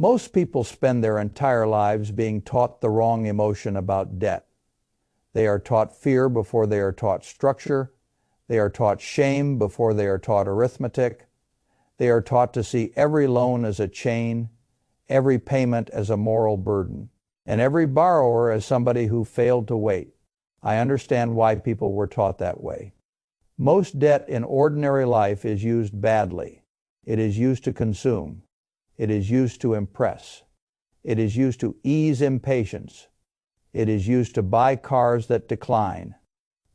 Most people spend their entire lives being taught the wrong emotion about debt. They are taught fear before they are taught structure. They are taught shame before they are taught arithmetic. They are taught to see every loan as a chain, every payment as a moral burden, and every borrower as somebody who failed to wait. I understand why people were taught that way. Most debt in ordinary life is used badly. It is used to consume. It is used to impress. It is used to ease impatience. It is used to buy cars that decline,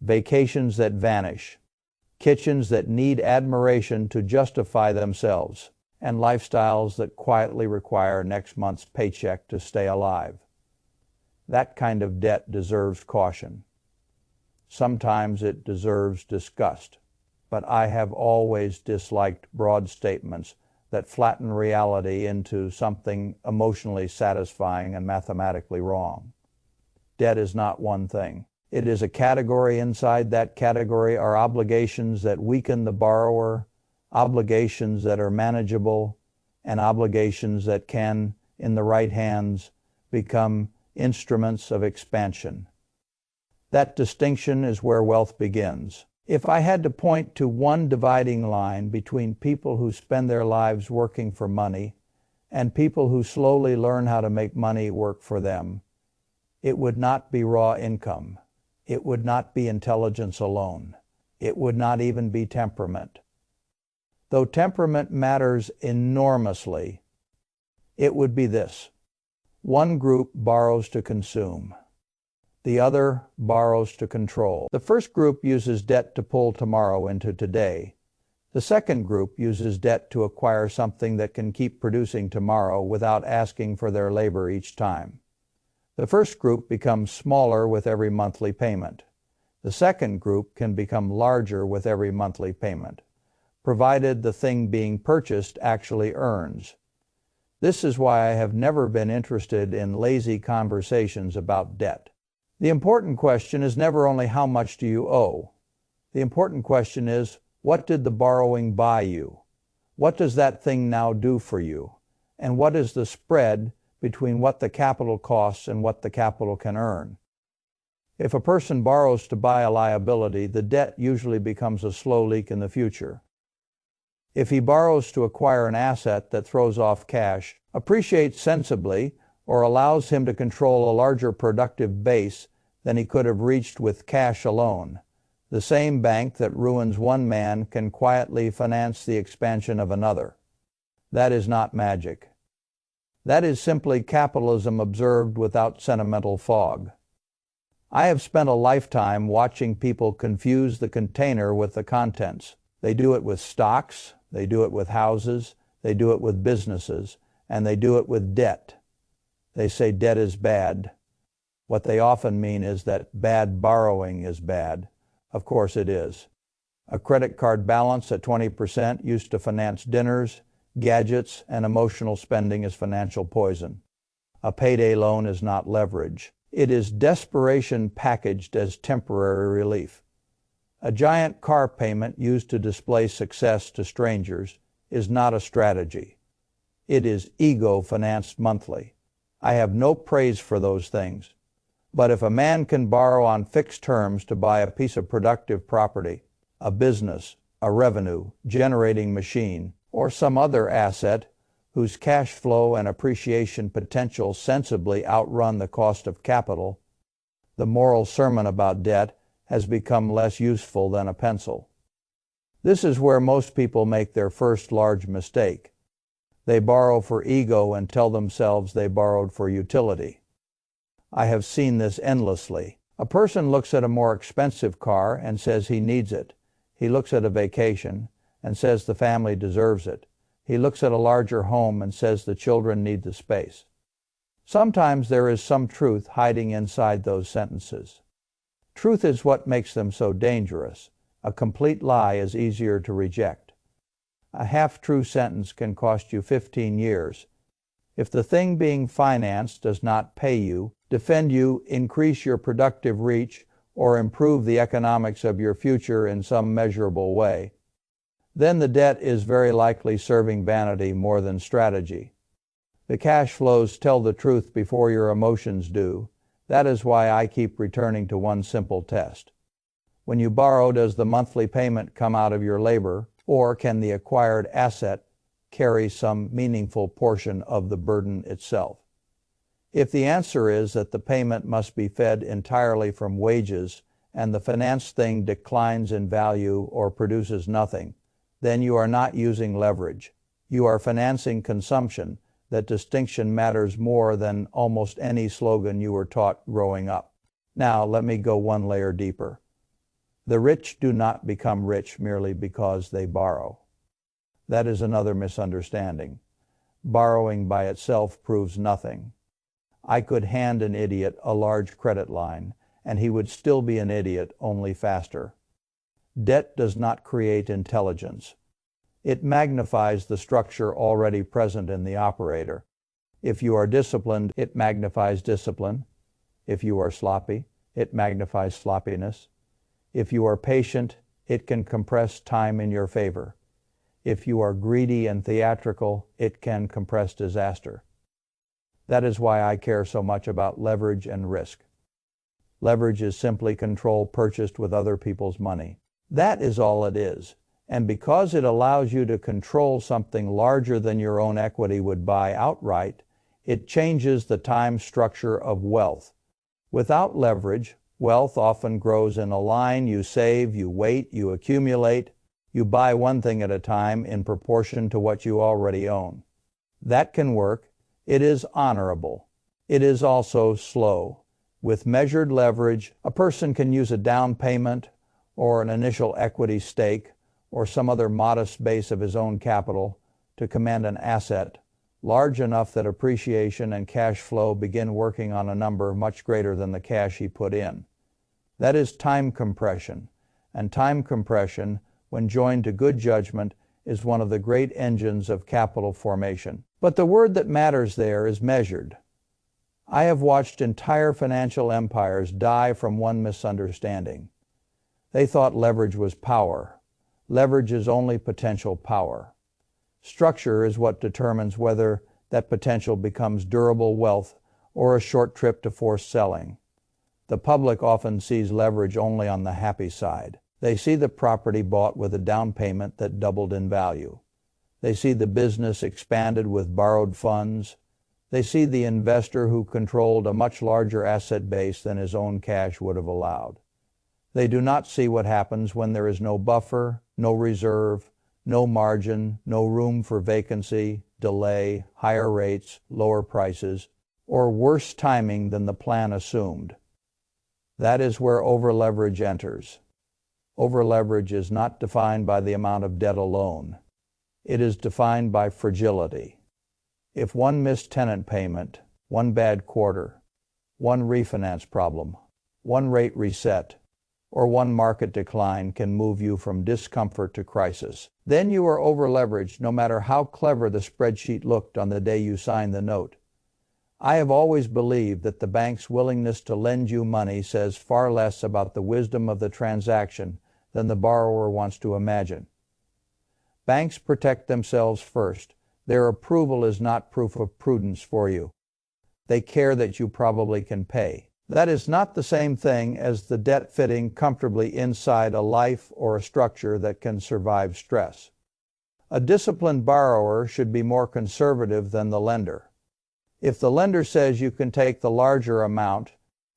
vacations that vanish, kitchens that need admiration to justify themselves, and lifestyles that quietly require next month's paycheck to stay alive. That kind of debt deserves caution. Sometimes it deserves disgust, but I have always disliked broad statements that flatten reality into something emotionally satisfying and mathematically wrong. Debt is not one thing. It is a category. Inside that category are obligations that weaken the borrower, obligations that are manageable, and obligations that can, in the right hands, become instruments of expansion. That distinction is where wealth begins. If I had to point to one dividing line between people who spend their lives working for money and people who slowly learn how to make money work for them, it would not be raw income. It would not be intelligence alone. It would not even be temperament. Though temperament matters enormously, it would be this. One group borrows to consume. The other borrows to control. The first group uses debt to pull tomorrow into today. The second group uses debt to acquire something that can keep producing tomorrow without asking for their labor each time. The first group becomes smaller with every monthly payment. The second group can become larger with every monthly payment, provided the thing being purchased actually earns. This is why I have never been interested in lazy conversations about debt. The important question is never only how much do you owe. The important question is, what did the borrowing buy you? What does that thing now do for you? And what is the spread between what the capital costs and what the capital can earn? If a person borrows to buy a liability, the debt usually becomes a slow leak in the future. If he borrows to acquire an asset that throws off cash, appreciates sensibly, or allows him to control a larger productive base than he could have reached with cash alone, the same bank that ruins one man can quietly finance the expansion of another. That is not magic. That is simply capitalism observed without sentimental fog. I have spent a lifetime watching people confuse the container with the contents. They do it with stocks, they do it with houses, they do it with businesses, and they do it with debt. They say debt is bad. What they often mean is that bad borrowing is bad. Of course it is. A credit card balance at 20% used to finance dinners, gadgets, and emotional spending is financial poison. A payday loan is not leverage. It is desperation packaged as temporary relief. A giant car payment used to display success to strangers is not a strategy. It is ego financed monthly. I have no praise for those things. But if a man can borrow on fixed terms to buy a piece of productive property, a business, a revenue-generating machine, or some other asset whose cash flow and appreciation potential sensibly outrun the cost of capital, the moral sermon about debt has become less useful than a pencil. This is where most people make their first large mistake. They borrow for ego and tell themselves they borrowed for utility. I have seen this endlessly. A person looks at a more expensive car and says he needs it. He looks at a vacation and says the family deserves it. He looks at a larger home and says the children need the space. Sometimes there is some truth hiding inside those sentences. Truth is what makes them so dangerous. A complete lie is easier to reject. A half-true sentence can cost you 15 years. If the thing being financed does not pay you, defend you, increase your productive reach, or improve the economics of your future in some measurable way, then the debt is very likely serving vanity more than strategy. The cash flows tell the truth before your emotions do. That is why I keep returning to one simple test. When you borrow, does the monthly payment come out of your labor, or can the acquired asset carry some meaningful portion of the burden itself? If the answer is that the payment must be fed entirely from wages and the financed thing declines in value or produces nothing, then you are not using leverage. You are financing consumption. That distinction matters more than almost any slogan you were taught growing up. Now, let me go one layer deeper. The rich do not become rich merely because they borrow. That is another misunderstanding. Borrowing by itself proves nothing. I could hand an idiot a large credit line, and he would still be an idiot, only faster. Debt does not create intelligence. It magnifies the structure already present in the operator. If you are disciplined, it magnifies discipline. If you are sloppy, it magnifies sloppiness. If you are patient, it can compress time in your favor. If you are greedy and theatrical, it can compress disaster. That is why I care so much about leverage and risk. Leverage is simply control purchased with other people's money. That is all it is. And because it allows you to control something larger than your own equity would buy outright, it changes the time structure of wealth. Without leverage, wealth often grows in a line. You save, you wait, you accumulate, you buy one thing at a time in proportion to what you already own. That can work. It is honorable. It is also slow. With measured leverage, a person can use a down payment or an initial equity stake or some other modest base of his own capital to command an asset large enough that appreciation and cash flow begin working on a number much greater than the cash he put in. That is time compression, and time compression, when joined to good judgment, is one of the great engines of capital formation. But the word that matters there is measured. I have watched entire financial empires die from one misunderstanding. They thought leverage was power. Leverage is only potential power. Structure is what determines whether that potential becomes durable wealth or a short trip to forced selling. The public often sees leverage only on the happy side. They see the property bought with a down payment that doubled in value. They see the business expanded with borrowed funds. They see the investor who controlled a much larger asset base than his own cash would have allowed. They do not see what happens when there is no buffer, no reserve, no margin, no room for vacancy, delay, higher rates, lower prices, or worse timing than the plan assumed. That is where overleverage enters. Overleverage is not defined by the amount of debt alone. It is defined by fragility. If one missed tenant payment, one bad quarter, one refinance problem, one rate reset, or one market decline can move you from discomfort to crisis, then you are overleveraged no matter how clever the spreadsheet looked on the day you signed the note. I have always believed that the bank's willingness to lend you money says far less about the wisdom of the transaction than the borrower wants to imagine. Banks protect themselves first. Their approval is not proof of prudence for you. They care that you probably can pay. That is not the same thing as the debt fitting comfortably inside a life or a structure that can survive stress. A disciplined borrower should be more conservative than the lender. If the lender says you can take the larger amount,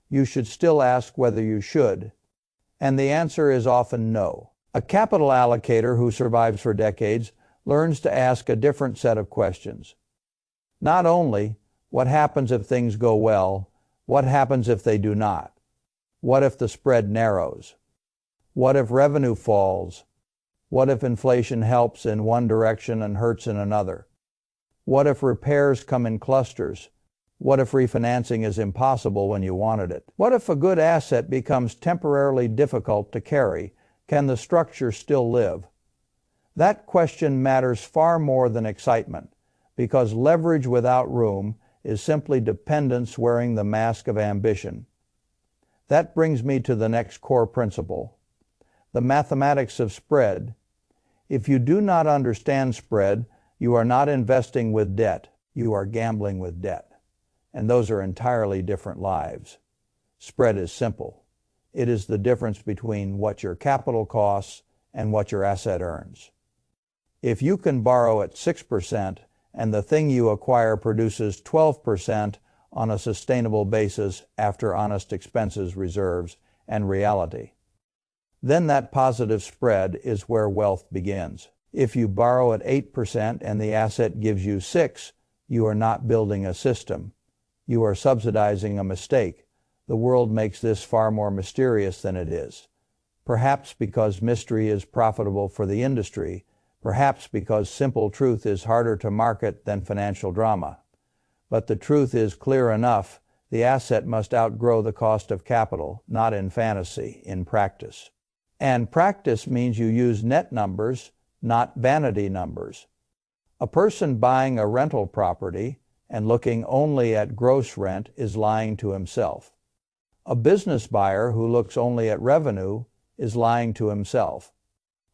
you should still ask whether you should, and the answer is often no. A capital allocator who survives for decades learns to ask a different set of questions. Not only, what happens if things go well? What happens if they do not? What if the spread narrows? What if revenue falls? What if inflation helps in one direction and hurts in another? What if repairs come in clusters? What if refinancing is impossible when you wanted it? What if a good asset becomes temporarily difficult to carry? Can the structure still live? That question matters far more than excitement, because leverage without room is simply dependence wearing the mask of ambition. That brings me to the next core principle, the mathematics of spread. If you do not understand spread, you are not investing with debt. You are gambling with debt. And those are entirely different lives. Spread is simple. It is the difference between what your capital costs and what your asset earns. If you can borrow at 6% and the thing you acquire produces 12% on a sustainable basis after honest expenses, reserves, and reality, then that positive spread is where wealth begins. If you borrow at 8% and the asset gives you 6%, you are not building a system. You are subsidizing a mistake. The world makes this far more mysterious than it is. Perhaps because mystery is profitable for the industry, perhaps because simple truth is harder to market than financial drama. But the truth is clear enough: the asset must outgrow the cost of capital, not in fantasy, in practice. And practice means you use net numbers, not vanity numbers. A person buying a rental property and looking only at gross rent is lying to himself. A business buyer who looks only at revenue is lying to himself.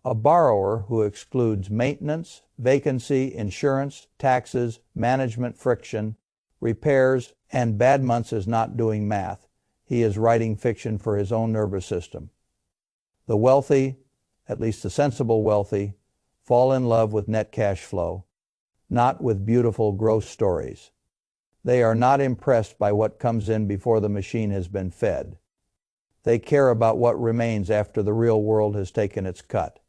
A borrower who excludes maintenance, vacancy, insurance, taxes, management friction, repairs, and bad months is not doing math. He is writing fiction for his own nervous system. The wealthy, at least the sensible wealthy, fall in love with net cash flow, not with beautiful gross stories. They are not impressed by what comes in before the machine has been fed. They care about what remains after the real world has taken its cut.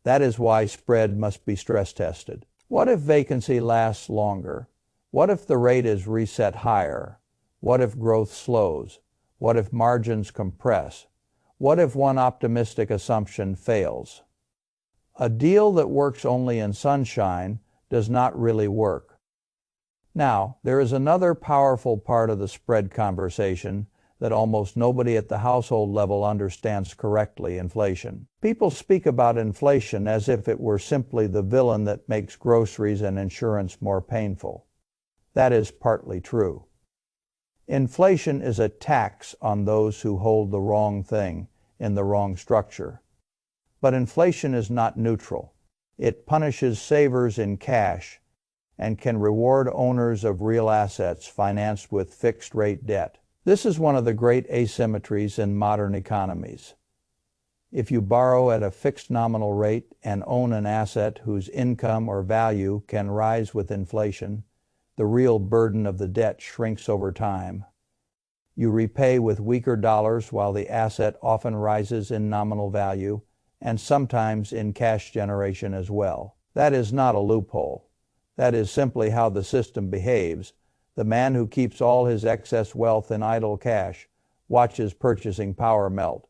That is why spread must be stress tested. What if vacancy lasts longer? What if the rate is reset higher? What if growth slows? What if margins compress? What if one optimistic assumption fails? A deal that works only in sunshine does not really work. Now, there is another powerful part of the spread conversation that almost nobody at the household level understands correctly: inflation. People speak about inflation as if it were simply the villain that makes groceries and insurance more painful. That is partly true. Inflation is a tax on those who hold the wrong thing in the wrong structure. But inflation is not neutral. It punishes savers in cash and can reward owners of real assets financed with fixed-rate debt. This is one of the great asymmetries in modern economies. If you borrow at a fixed nominal rate and own an asset whose income or value can rise with inflation, the real burden of the debt shrinks over time. You repay with weaker dollars while the asset often rises in nominal value and sometimes in cash generation as well. That is not a loophole. That is simply how the system behaves. The man who keeps all his excess wealth in idle cash watches purchasing power melt.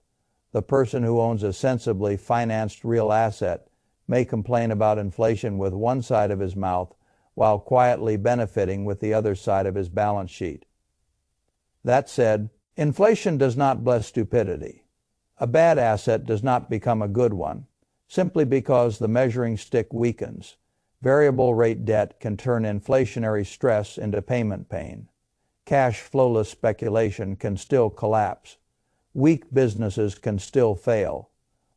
The person who owns a sensibly financed real asset may complain about inflation with one side of his mouth while quietly benefiting with the other side of his balance sheet. That said, inflation does not bless stupidity. A bad asset does not become a good one simply because the measuring stick weakens. Variable rate debt can turn inflationary stress into payment pain. Cash flowless speculation can still collapse. Weak businesses can still fail.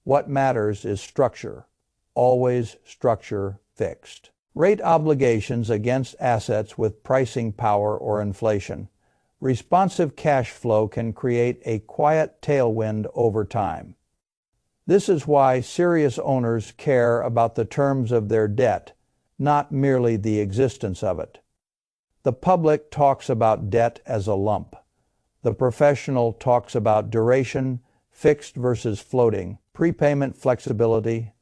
What matters is structure. Always structure fixed. Rate obligations against assets with pricing power or inflation. Responsive cash flow can create a quiet tailwind over time. This is why serious owners care about the terms of their debt, not merely the existence of it. The public talks about debt as a lump. The professional talks about duration, fixed versus floating, prepayment flexibility,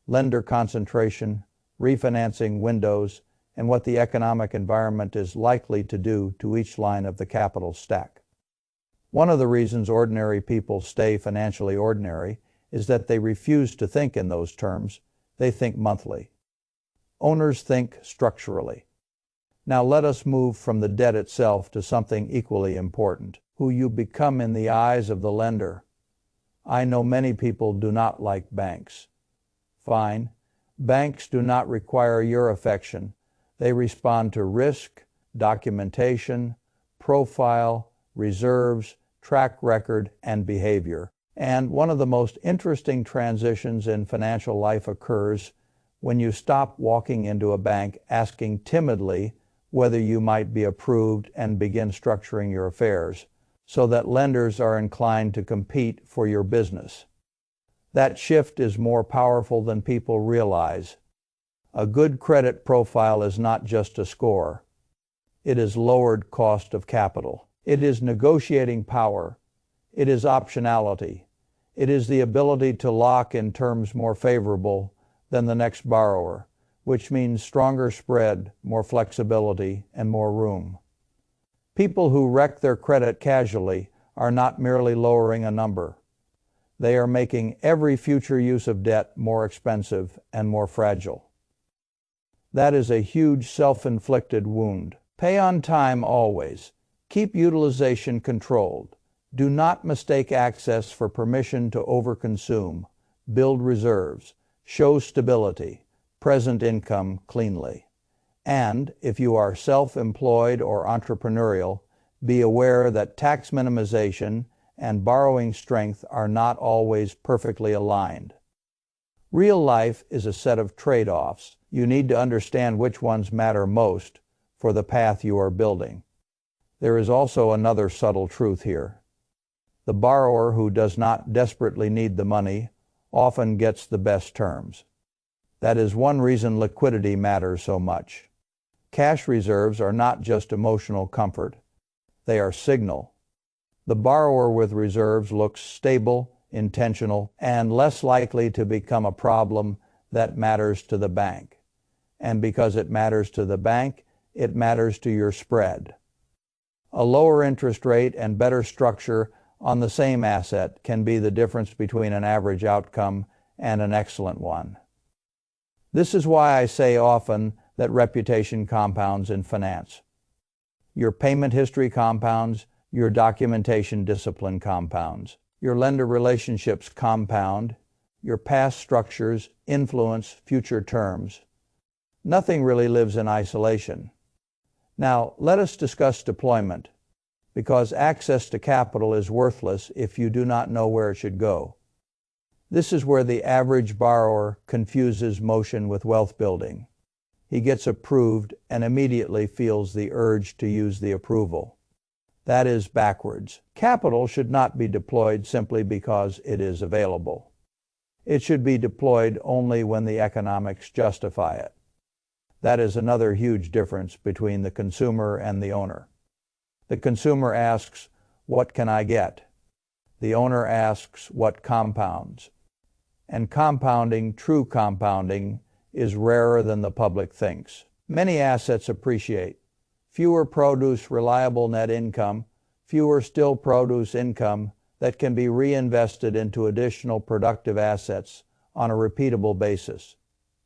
lender concentration, refinancing windows, and what the economic environment is likely to do to each line of the capital stack. One of the reasons ordinary people stay financially ordinary is that they refuse to think in those terms. They think monthly. Owners think structurally. Now let us move from the debt itself to something equally important: who you become in the eyes of the lender. I know many people do not like banks. Fine. Banks do not require your affection. They respond to risk, documentation, profile, reserves, track record, and behavior. And one of the most interesting transitions in financial life occurs when you stop walking into a bank asking timidly whether you might be approved and begin structuring your affairs so that lenders are inclined to compete for your business. That shift is more powerful than people realize. A good credit profile is not just a score. It is lowered cost of capital. It is negotiating power. It is optionality. It is the ability to lock in terms more favorable than the next borrower, which means stronger spread, more flexibility, and more room. People who wreck their credit casually are not merely lowering a number. They are making every future use of debt more expensive and more fragile. That is a huge self-inflicted wound. Pay on time always. Keep utilization controlled. Do not mistake access for permission to overconsume. Build reserves. Show stability. Present income cleanly. And, if you are self-employed or entrepreneurial, be aware that tax minimization and borrowing strength are not always perfectly aligned. Real life is a set of trade-offs. You need to understand which ones matter most for the path you are building. There is also another subtle truth here. The borrower who does not desperately need the money often gets the best terms. That is one reason liquidity matters so much. Cash reserves are not just emotional comfort. They are signal. The borrower with reserves looks stable, intentional, and less likely to become a problem that matters to the bank. And because it matters to the bank, it matters to your spread. A lower interest rate and better structure on the same asset can be the difference between an average outcome and an excellent one. This is why I say often that reputation compounds in finance. Your payment history compounds, your documentation discipline compounds, your lender relationships compound, your past structures influence future terms. Nothing really lives in isolation. Now, let us discuss deployment, because access to capital is worthless if you do not know where it should go. This is where the average borrower confuses motion with wealth building. He gets approved and immediately feels the urge to use the approval. That is backwards. Capital should not be deployed simply because it is available. It should be deployed only when the economics justify it. That is another huge difference between the consumer and the owner. The consumer asks, "What can I get?" The owner asks, "What compounds?" And compounding, true compounding, is rarer than the public thinks. Many assets appreciate. Fewer produce reliable net income, fewer still produce income that can be reinvested into additional productive assets on a repeatable basis.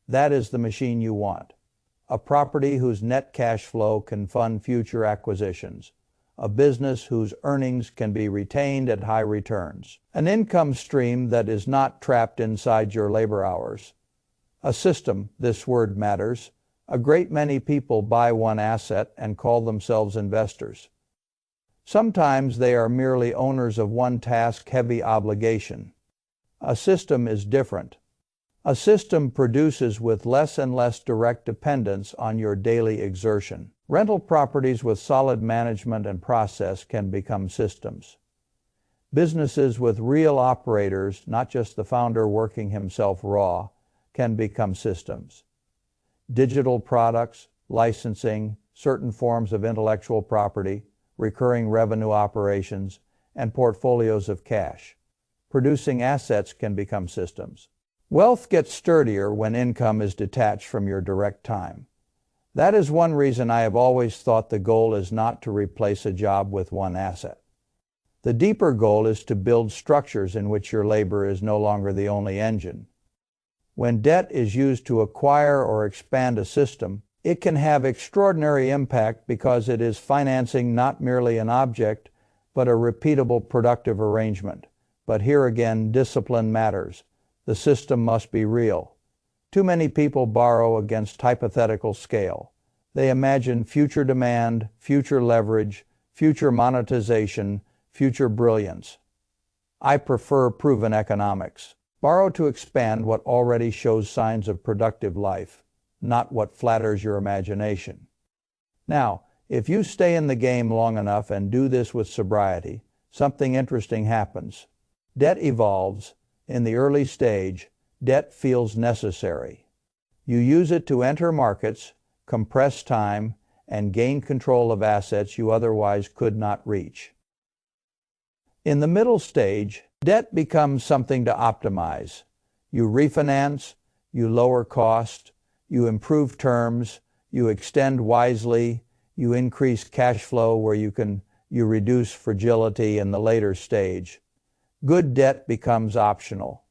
That is the machine you want. A property whose net cash flow can fund future acquisitions. A business whose earnings can be retained at high returns. An income stream that is not trapped inside your labor hours. A system, this word matters. A great many people buy one asset and call themselves investors. Sometimes they are merely owners of one task-heavy obligation. A system is different. A system produces with less and less direct dependence on your daily exertion. Rental properties with solid management and process can become systems. Businesses with real operators, not just the founder working himself raw, can become systems. Digital products, licensing, certain forms of intellectual property, recurring revenue operations, and portfolios of cash. Producing assets can become systems. Wealth gets sturdier when income is detached from your direct time. That is one reason I have always thought the goal is not to replace a job with one asset. The deeper goal is to build structures in which your labor is no longer the only engine. When debt is used to acquire or expand a system, it can have extraordinary impact because it is financing not merely an object, but a repeatable productive arrangement. But here again, discipline matters. The system must be real. Too many people borrow against hypothetical scale. They imagine future demand, future leverage, future monetization, future brilliance. I prefer proven economics. Borrow to expand what already shows signs of productive life, not what flatters your imagination. Now, if you stay in the game long enough and do this with sobriety, something interesting happens. Debt evolves. In the early stage, debt feels necessary. You use it to enter markets, compress time, and gain control of assets you otherwise could not reach. In the middle stage, debt becomes something to optimize. You refinance, you lower cost, you improve terms, you extend wisely, you increase cash flow where you reduce fragility in the later stage. Good debt becomes optional.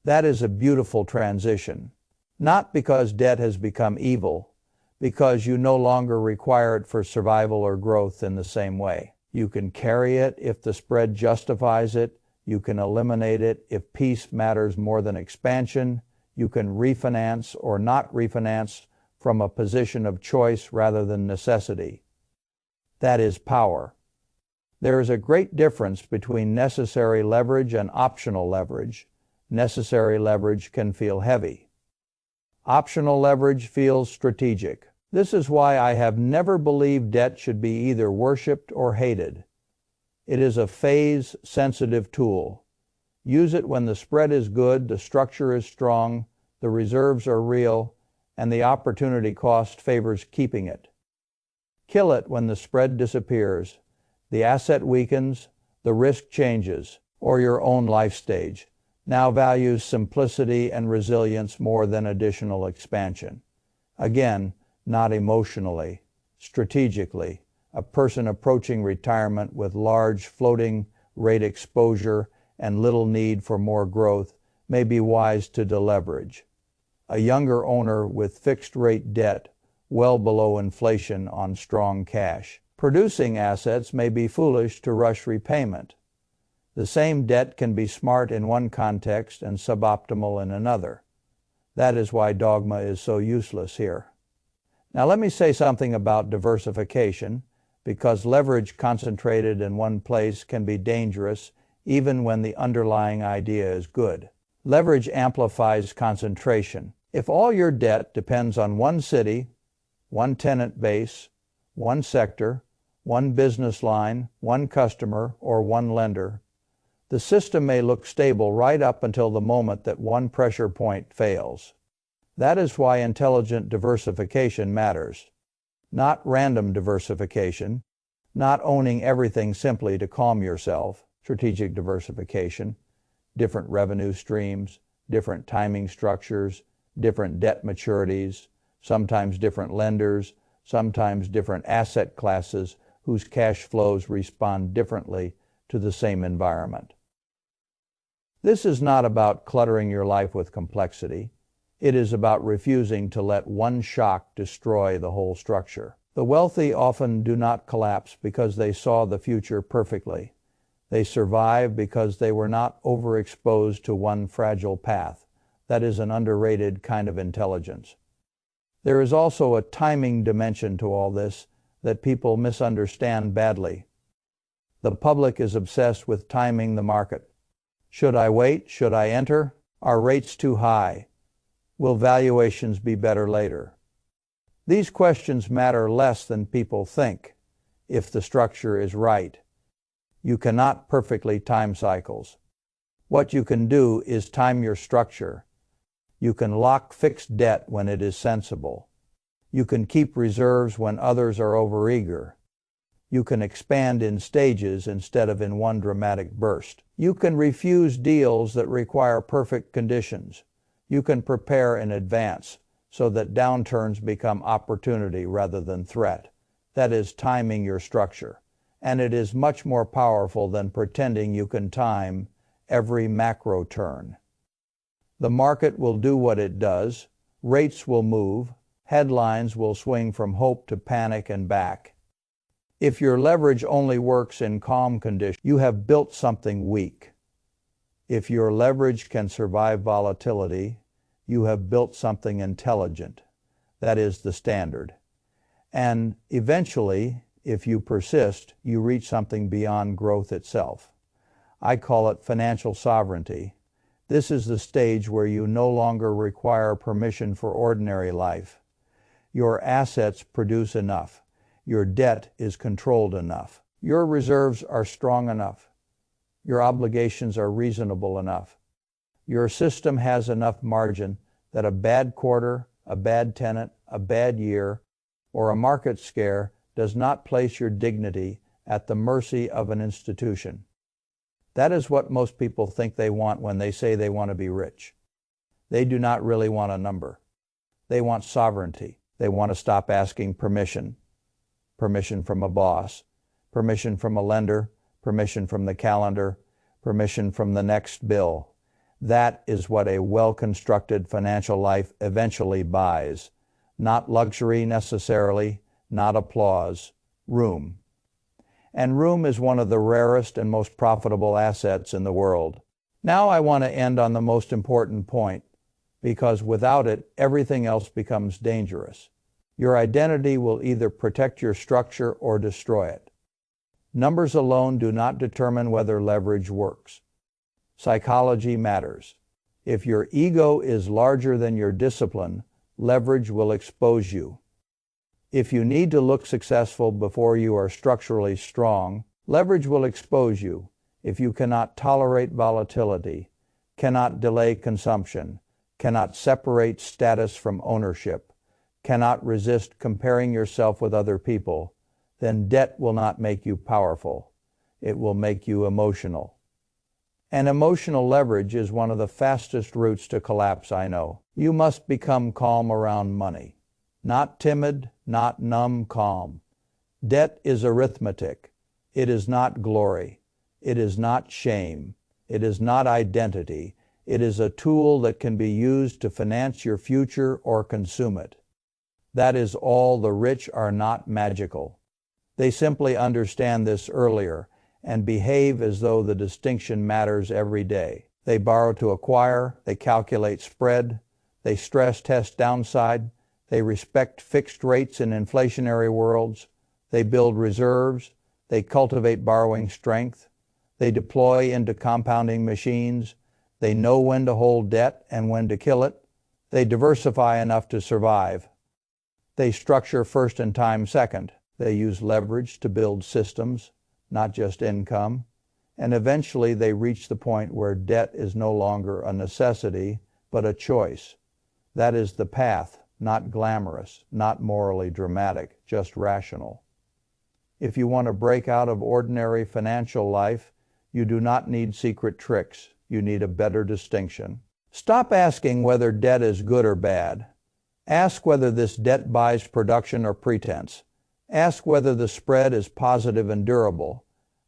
That is a beautiful transition. Not because debt has become evil, because you no longer require it for survival or growth in the same way. You can carry it if the spread justifies it. You can eliminate it if peace matters more than expansion. You can refinance or not refinance from a position of choice rather than necessity. That is power. There is a great difference between necessary leverage and optional leverage. Necessary leverage can feel heavy. Optional leverage feels strategic. This is why I have never believed debt should be either worshipped or hated. It is a phase-sensitive tool. Use it when the spread is good, the structure is strong, the reserves are real, and the opportunity cost favors keeping it. Kill it when the spread disappears, the asset weakens, the risk changes, or your own life stage now values simplicity and resilience more than additional expansion. Again, not emotionally, strategically. A person approaching retirement with large floating rate exposure and little need for more growth may be wise to deleverage. A younger owner with fixed rate debt well below inflation on strong cash producing assets may be foolish to rush repayment. The same debt can be smart in one context and suboptimal in another. That is why dogma is so useless here. Now let me say something about diversification, because leverage concentrated in one place can be dangerous even when the underlying idea is good. Leverage amplifies concentration. If all your debt depends on one city, one tenant base, one sector, one business line, one customer, or one lender, the system may look stable right up until the moment that one pressure point fails. That is why intelligent diversification matters. Not random diversification, not owning everything simply to calm yourself. Strategic diversification, different revenue streams, different timing structures, different debt maturities, sometimes different lenders, sometimes different asset classes whose cash flows respond differently to the same environment. This is not about cluttering your life with complexity. It is about refusing to let one shock destroy the whole structure. The wealthy often do not collapse because they saw the future perfectly. They survive because they were not overexposed to one fragile path. That is an underrated kind of intelligence. There is also a timing dimension to all this that people misunderstand badly. The public is obsessed with timing the market. Should I wait? Should I enter? Are rates too high? Will valuations be better later? These questions matter less than people think, if the structure is right. You cannot perfectly time cycles. What you can do is time your structure. You can lock fixed debt when it is sensible. You can keep reserves when others are overeager. You can expand in stages instead of in one dramatic burst. You can refuse deals that require perfect conditions. You can prepare in advance so that downturns become opportunity rather than threat. That is timing your structure. And it is much more powerful than pretending you can time every macro turn. The market will do what it does. Rates will move. Headlines will swing from hope to panic and back. If your leverage only works in calm conditions, you have built something weak. If your leverage can survive volatility, you have built something intelligent. That is the standard. And eventually, if you persist, you reach something beyond growth itself. I call it financial sovereignty. This is the stage where you no longer require permission for ordinary life. Your assets produce enough. Your debt is controlled enough. Your reserves are strong enough. Your obligations are reasonable enough. Your system has enough margin that a bad quarter, a bad tenant, a bad year, or a market scare does not place your dignity at the mercy of an institution. That is what most people think they want when they say they want to be rich. They do not really want a number. They want sovereignty. They want to stop asking permission. Permission from a boss, permission from a lender, permission from the calendar, permission from the next bill. That is what a well-constructed financial life eventually buys. Not luxury necessarily, not applause, room. And room is one of the rarest and most profitable assets in the world. Now I want to end on the most important point, because without it, everything else becomes dangerous. Your identity will either protect your structure or destroy it. Numbers alone do not determine whether leverage works. Psychology matters. If your ego is larger than your discipline, leverage will expose you. If you need to look successful before you are structurally strong, leverage will expose you. If you cannot tolerate volatility, cannot delay consumption, cannot separate status from ownership, cannot resist comparing yourself with other people, then debt will not make you powerful. It will make you emotional. And emotional leverage is one of the fastest routes to collapse I know. You must become calm around money. Not timid, not numb calm. Debt is arithmetic. It is not glory. It is not shame. It is not identity. It is a tool that can be used to finance your future or consume it. That is all. The rich are not magical. They simply understand this earlier and behave as though the distinction matters every day. They borrow to acquire, they calculate spread, they stress test downside, they respect fixed rates in inflationary worlds, they build reserves, they cultivate borrowing strength, they deploy into compounding machines, they know when to hold debt and when to kill it, they diversify enough to survive. They structure first and time second. They use leverage to build systems, not just income. And eventually they reach the point where debt is no longer a necessity, but a choice. That is the path, not glamorous, not morally dramatic, just rational. If you want to break out of ordinary financial life, you do not need secret tricks. You need a better distinction. Stop asking whether debt is good or bad. Ask whether this debt buys production or pretense. Ask whether the spread is positive and durable.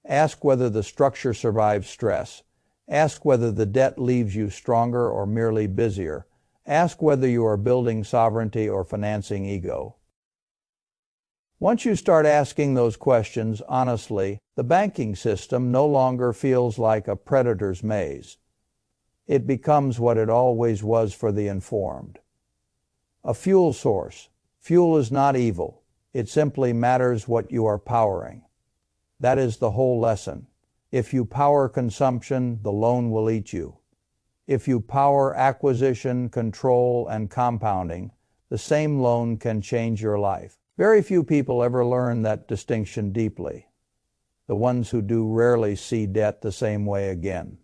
Ask whether the structure survives stress. Ask whether the debt leaves you stronger or merely busier. Ask whether you are building sovereignty or financing ego. Once you start asking those questions honestly, the banking system no longer feels like a predator's maze. It becomes what it always was for the informed. A fuel source. Fuel is not evil. It simply matters what you are powering. That is the whole lesson. If you power consumption, the loan will eat you. If you power acquisition, control, and compounding, the same loan can change your life. Very few people ever learn that distinction deeply. The ones who do rarely see debt the same way again.